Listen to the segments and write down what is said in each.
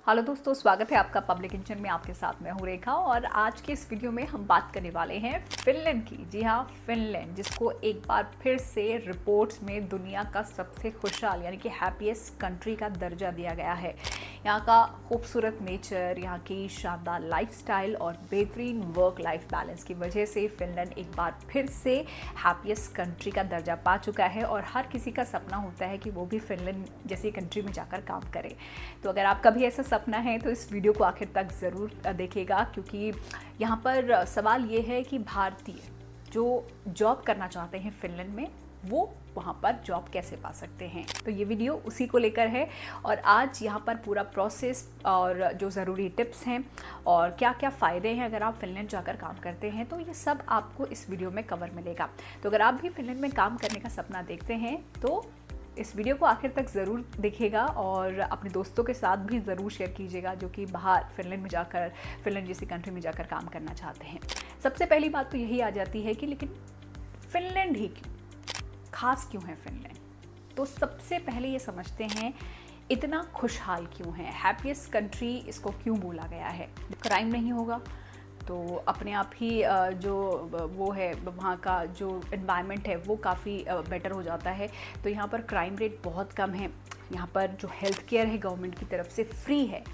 Hello दोस्तों, स्वागत है आपका पब्लिक किचन में। आपके साथ मैं हूँ रेखा और आज के इस वीडियो में हम बात करने वाले हैं फिनलैंड की। जी हाँ, फिनलैंड, जिसको एक बार फिर से रिपोर्ट्स में दुनिया का सबसे खुशहाल यानी कि हैप्पीएस्ट कंट्री का दर्जा दिया गया है। यहाँ का खूबसूरत नेचर, यहाँ की शानदार लाइफस्टाइल और बेहतरीन वर्क लाइफ बैलेंस की वजह से फिनलैंड एक बार फिर से हैप्पीएस्ट कंट्री का दर्जा पा चुका है और हर किसी का सपना होता है कि वो भी फिनलैंड जैसी कंट्री में जाकर काम करे। तो अगर आपका भी ऐसा सपना है तो इस वीडियो को आखिर तक ज़रूर देखिएगा, क्योंकि यहाँ पर सवाल ये है कि भारतीय जो जॉब करना चाहते हैं फिनलैंड में, वो वहाँ पर जॉब कैसे पा सकते हैं। तो ये वीडियो उसी को लेकर है और आज यहाँ पर पूरा प्रोसेस और जो ज़रूरी टिप्स हैं और क्या क्या फ़ायदे हैं अगर आप फिनलैंड जाकर काम करते हैं, तो ये सब आपको इस वीडियो में कवर मिलेगा। तो अगर आप भी फिनलैंड में काम करने का सपना देखते हैं तो इस वीडियो को आखिर तक ज़रूर देखिएगा और अपने दोस्तों के साथ भी ज़रूर शेयर कीजिएगा जो कि बाहर फिनलैंड में जाकर, फिनलैंड जैसी कंट्री में जाकर काम करना चाहते हैं। सबसे पहली बात तो यही आ जाती है कि लेकिन फिनलैंड ही क्यों, खास क्यों है फिनलैंड। तो सबसे पहले ये समझते हैं इतना खुशहाल क्यों है, हैप्पीएस्ट कंट्री इसको क्यों बोला गया है। क्राइम नहीं होगा तो अपने आप ही जो वो है वहाँ का जो एनवायरनमेंट है वो काफ़ी बेटर हो जाता है। तो यहाँ पर क्राइम रेट बहुत कम है। यहाँ पर जो हेल्थ केयर है गवर्नमेंट की तरफ से फ्री है।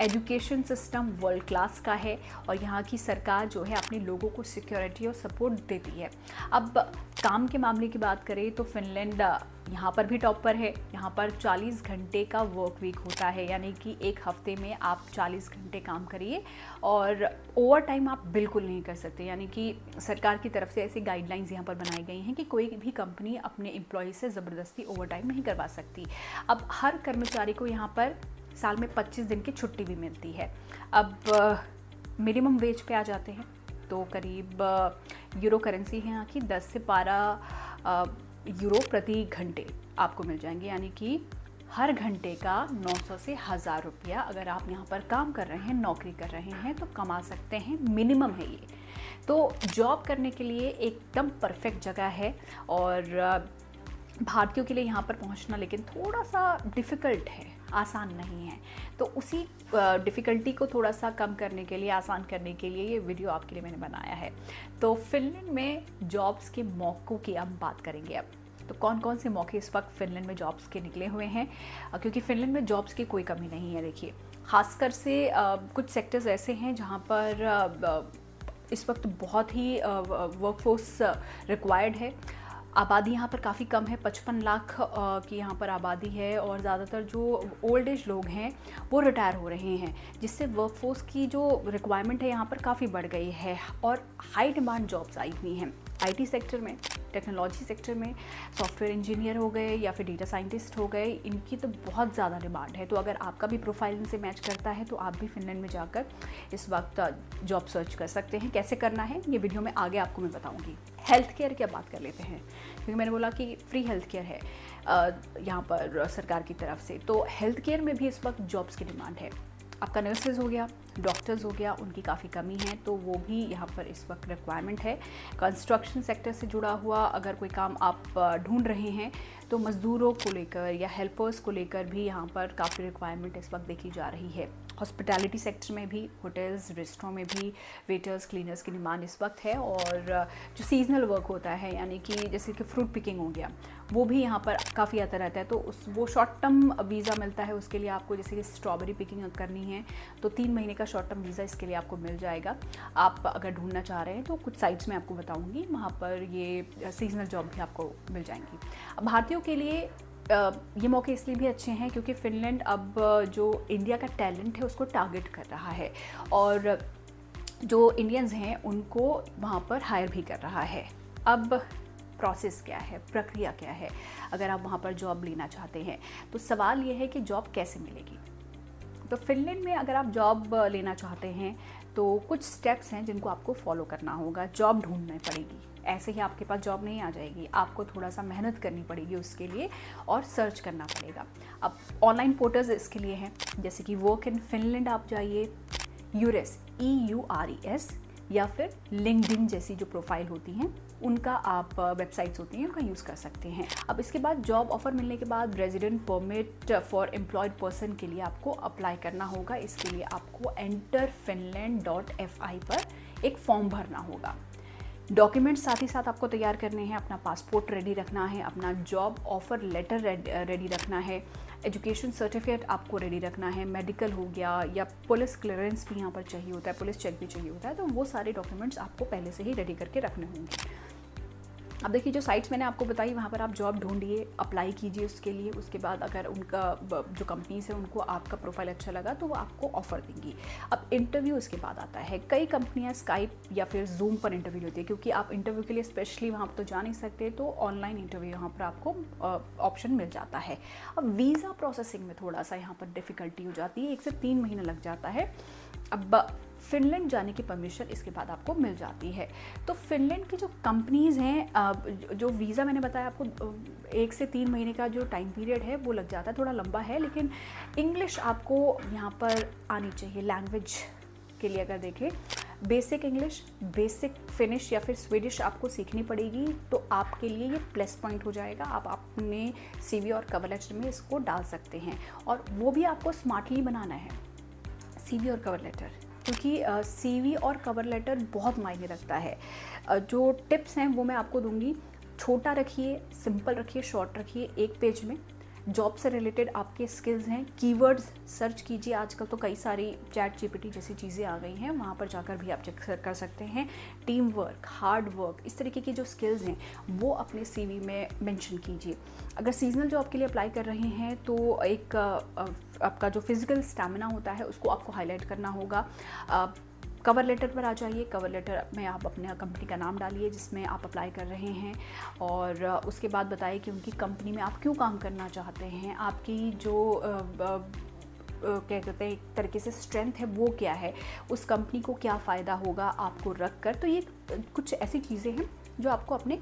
एजुकेशन सिस्टम वर्ल्ड क्लास का है और यहाँ की सरकार जो है अपने लोगों को सिक्योरिटी और सपोर्ट देती है। अब काम के मामले की बात करें तो फिनलैंड यहाँ पर भी टॉप पर है। यहाँ पर 40 घंटे का वर्क वीक होता है, यानी कि एक हफ्ते में आप 40 घंटे काम करिए और ओवर टाइम आप बिल्कुल नहीं कर सकते। यानी कि सरकार की तरफ से ऐसी गाइडलाइंस यहाँ पर बनाई गई हैं कि कोई भी कंपनी अपने एम्प्लॉय से ज़बरदस्ती ओवर टाइम नहीं करवा सकती। अब हर कर्मचारी को यहाँ पर साल में 25 दिन की छुट्टी भी मिलती है। अब मिनिमम वेज पे आ जाते हैं तो करीब यूरो करेंसी है यहाँ की 10 से 12 यूरो प्रति घंटे आपको मिल जाएंगे, यानी कि हर घंटे का 900 से 1000 रुपया अगर आप यहाँ पर काम कर रहे हैं, नौकरी कर रहे हैं तो कमा सकते हैं। मिनिमम है ये। तो जॉब करने के लिए एकदम परफेक्ट जगह है और भारतीयों के लिए यहाँ पर पहुँचना लेकिन थोड़ा सा डिफ़िकल्ट है, आसान नहीं है। तो उसी डिफ़िकल्टी को थोड़ा सा कम करने के लिए, आसान करने के लिए ये वीडियो आपके लिए मैंने बनाया है। तो फिनलैंड में जॉब्स के मौक़ों की हम बात करेंगे। अब तो कौन कौन से मौके इस वक्त फिनलैंड में जॉब्स के निकले हुए हैं, क्योंकि फिनलैंड में जॉब्स की कोई कमी नहीं है। देखिए, ख़ासकर से कुछ सेक्टर्स ऐसे हैं जहाँ पर इस वक्त बहुत ही वर्कफोर्स रिक्वायर्ड है। आबादी यहाँ पर काफ़ी कम है, 55 लाख की यहाँ पर आबादी है और ज़्यादातर जो ओल्ड एज लोग हैं वो रिटायर हो रहे हैं, जिससे वर्कफोर्स की जो रिक्वायरमेंट है यहाँ पर काफ़ी बढ़ गई है और हाई डिमांड जॉब्स आई हुई हैं। आईटी सेक्टर में, टेक्नोलॉजी सेक्टर में, सॉफ्टवेयर इंजीनियर हो गए या फिर डेटा साइंटिस्ट हो गए, इनकी तो बहुत ज़्यादा डिमांड है। तो अगर आपका भी प्रोफाइल इनसे मैच करता है तो आप भी फिनलैंड में जाकर इस वक्त जॉब सर्च कर सकते हैं। कैसे करना है ये वीडियो में आगे आपको मैं बताऊंगी। हेल्थ केयर की बात कर लेते हैं, क्योंकि मैंने बोला कि फ्री हेल्थ केयर है यहाँ पर सरकार की तरफ से। तो हेल्थ केयर में भी इस वक्त जॉब्स की डिमांड है। आपका नर्सेज हो गया, डॉक्टर्स हो गया, उनकी काफ़ी कमी है तो वो भी यहाँ पर इस वक्त रिक्वायरमेंट है। कंस्ट्रक्शन सेक्टर से जुड़ा हुआ अगर कोई काम आप ढूंढ रहे हैं तो मज़दूरों को लेकर या हेल्पर्स को लेकर भी यहाँ पर काफ़ी रिक्वायरमेंट इस वक्त देखी जा रही है। हॉस्पिटैलिटी सेक्टर में भी, होटल्स रेस्टोरेंट में भी वेटर्स क्लीनर्स की डिमांड इस वक्त है। और जो सीजनल वर्क होता है, यानी कि जैसे कि फ्रूट पिकिंग हो गया, वो भी यहाँ पर काफ़ी आता रहता है। तो वो शॉर्ट टर्म वीज़ा मिलता है उसके लिए आपको। जैसे कि स्ट्रॉबेरी पिकिंग करनी है तो 3 महीने का शॉर्ट टर्म वीज़ा इसके लिए आपको मिल जाएगा। आप अगर ढूंढना चाह रहे हैं तो कुछ साइट्स में आपको बताऊँगी, वहाँ पर ये सीजनल जॉब भी आपको मिल जाएंगी। अब भारतीयों के लिए ये मौके इसलिए भी अच्छे हैं क्योंकि फिनलैंड अब जो इंडिया का टैलेंट है उसको टारगेट कर रहा है और जो इंडियंस हैं उनको वहाँ पर हायर भी कर रहा है। अब प्रोसेस क्या है, प्रक्रिया क्या है अगर आप वहाँ पर जॉब लेना चाहते हैं, तो सवाल ये है कि जॉब कैसे मिलेगी। तो फिनलैंड में अगर आप जॉब लेना चाहते हैं तो कुछ स्टेप्स हैं जिनको आपको फॉलो करना होगा। जॉब ढूंढनी पड़ेगी, ऐसे ही आपके पास जॉब नहीं आ जाएगी, आपको थोड़ा सा मेहनत करनी पड़ेगी उसके लिए और सर्च करना पड़ेगा। अब ऑनलाइन पोर्टल्स इसके लिए हैं, जैसे कि वर्क इन फिनलैंड आप जाइए, यूरेस EURES या फिर लिंक्डइन जैसी जो प्रोफाइल होती हैं उनका आप वेबसाइट्स होती हैं उनका यूज़ कर सकते हैं। अब इसके बाद जॉब ऑफर मिलने के बाद resident permit for employed person के लिए आपको अप्लाई करना होगा। इसके लिए आपको enterfinland.fi पर एक फॉर्म भरना होगा। डॉक्यूमेंट्स साथ ही साथ आपको तैयार करने हैं, अपना पासपोर्ट रेडी रखना है, अपना जॉब ऑफर लेटर रेडी रखना है, एजुकेशन सर्टिफिकेट आपको रेडी रखना है, मेडिकल हो गया या पुलिस क्लियरेंस भी यहाँ पर चाहिए होता है, पुलिस चेक भी चाहिए होता है, तो वो सारे डॉक्यूमेंट्स आपको पहले से ही रेडी करके रखने होंगे। अब देखिए जो साइट्स मैंने आपको बताई वहाँ पर आप जॉब ढूंढिए, अप्लाई कीजिए उसके लिए। उसके बाद अगर उनका जो कंपनीज है उनको आपका प्रोफाइल अच्छा लगा तो वो आपको ऑफ़र देंगी। अब इंटरव्यू इसके बाद आता है। कई कंपनियाँ स्काइप या फिर जूम पर इंटरव्यू लेती है, क्योंकि आप इंटरव्यू के लिए स्पेशली वहाँ पर तो जा नहीं सकते, तो ऑनलाइन इंटरव्यू यहाँ पर आपको ऑप्शन मिल जाता है। अब वीज़ा प्रोसेसिंग में थोड़ा सा यहाँ पर डिफ़िकल्टी हो जाती है, 1 से 3 महीना लग जाता है। अब फ़िनलैंड जाने की परमिशन इसके बाद आपको मिल जाती है। तो फ़िनलैंड की जो कंपनीज़ हैं, जो वीज़ा मैंने बताया आपको 1 से 3 महीने का जो टाइम पीरियड है वो लग जाता है, थोड़ा लंबा है, लेकिन इंग्लिश आपको यहाँ पर आनी चाहिए। लैंग्वेज के लिए अगर देखें, बेसिक इंग्लिश, बेसिक फिनिश या फिर स्वीडिश आपको सीखनी पड़ेगी, तो आपके लिए ये प्लस पॉइंट हो जाएगा। आप अपने CV और कवर लेटर में इसको डाल सकते हैं, और वो भी आपको स्मार्टली बनाना है, CV और कवर लेटर, क्योंकि CV और कवर लेटर बहुत मायने रखता है। जो टिप्स हैं वो मैं आपको दूंगी। छोटा रखिए, सिंपल रखिए, शॉर्ट रखिए, 1 पेज में। जॉब से रिलेटेड आपके स्किल्स हैं, कीवर्ड्स सर्च कीजिए। आजकल तो कई सारी ChatGPT जैसी चीज़ें आ गई हैं, वहाँ पर जाकर भी आप चेक कर सकते हैं। टीम वर्क, हार्ड वर्क, इस तरीके की जो स्किल्स हैं वो अपने CV में मेंशन कीजिए। अगर सीजनल जॉब के लिए अप्लाई कर रहे हैं तो एक आपका जो फिज़िकल स्टैमिना होता है उसको आपको हाईलाइट करना होगा। कवर लेटर पर आ जाइए। कवर लेटर में आप अपने कंपनी का नाम डालिए जिसमें आप अप्लाई कर रहे हैं, और उसके बाद बताइए कि उनकी कंपनी में आप क्यों काम करना चाहते हैं, आपकी जो क्या कहते हैं एक तरीके से स्ट्रेंथ है वो क्या है, उस कंपनी को क्या फ़ायदा होगा आपको रख कर। तो ये कुछ ऐसी चीज़ें हैं जो आपको अपने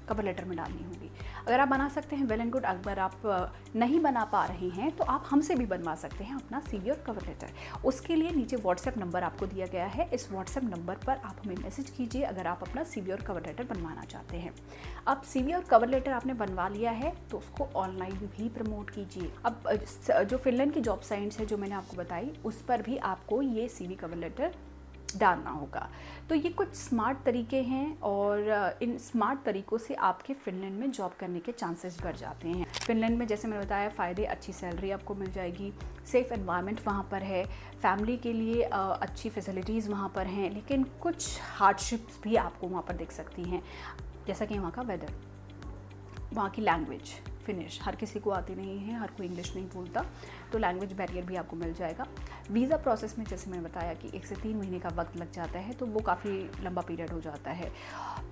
कवर लेटर में डालनी होगी। अगर आप बना सकते हैं वेल एंड गुड, अगर आप नहीं बना पा रहे हैं तो आप हमसे भी बनवा सकते हैं अपना CV और कवर लेटर। उसके लिए नीचे WhatsApp नंबर आपको दिया गया है, इस WhatsApp नंबर पर आप हमें मैसेज कीजिए अगर आप अपना CV और कवर लेटर बनवाना चाहते हैं। अब CV और कवर लेटर आपने बनवा लिया है तो उसको ऑनलाइन भी प्रमोट कीजिए। अब जो फिनलैंड की जॉब साइट्स है जो मैंने आपको बताई, उस पर भी आपको ये CV कवर लेटर डालना होगा। तो ये कुछ स्मार्ट तरीके हैं, और इन स्मार्ट तरीक़ों से आपके फिनलैंड में जॉब करने के चांसेस बढ़ जाते हैं। फिनलैंड में जैसे मैंने बताया फ़ायदे, अच्छी सैलरी आपको मिल जाएगी, सेफ़ एनवायरनमेंट वहाँ पर है, फैमिली के लिए अच्छी फैसिलिटीज़ वहाँ पर हैं, लेकिन कुछ हार्डशिप्स भी आपको वहाँ पर दिख सकती हैं, जैसा कि वहाँ का वेदर, वहाँ की लैंग्वेज फिनिश हर किसी को आती नहीं है, हर कोई इंग्लिश नहीं बोलता, तो लैंग्वेज बैरियर भी आपको मिल जाएगा। वीज़ा प्रोसेस में जैसे मैंने बताया कि 1 से 3 महीने का वक्त लग जाता है, तो वो काफ़ी लंबा पीरियड हो जाता है।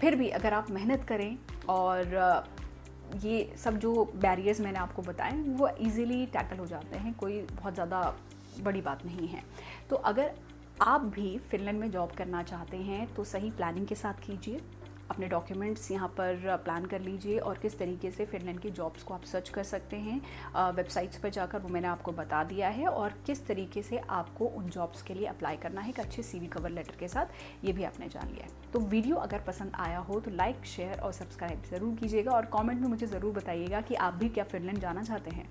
फिर भी अगर आप मेहनत करें और ये सब जो बैरियर्स मैंने आपको बताए वो ईज़िली टैकल हो जाते हैं, कोई बहुत ज़्यादा बड़ी बात नहीं है। तो अगर आप भी फिनलैंड में जॉब करना चाहते हैं तो सही प्लानिंग के साथ कीजिए, अपने डॉक्यूमेंट्स यहाँ पर प्लान कर लीजिए, और किस तरीके से फिनलैंड की जॉब्स को आप सर्च कर सकते हैं वेबसाइट्स पर जाकर, वो मैंने आपको बता दिया है, और किस तरीके से आपको उन जॉब्स के लिए अप्लाई करना है एक अच्छे CV कवर लेटर के साथ, ये भी आपने जान लिया है। तो वीडियो अगर पसंद आया हो तो लाइक, शेयर और सब्सक्राइब ज़रूर कीजिएगा, और कॉमेंट में मुझे ज़रूर बताइएगा कि आप भी क्या फिनलैंड जाना चाहते हैं।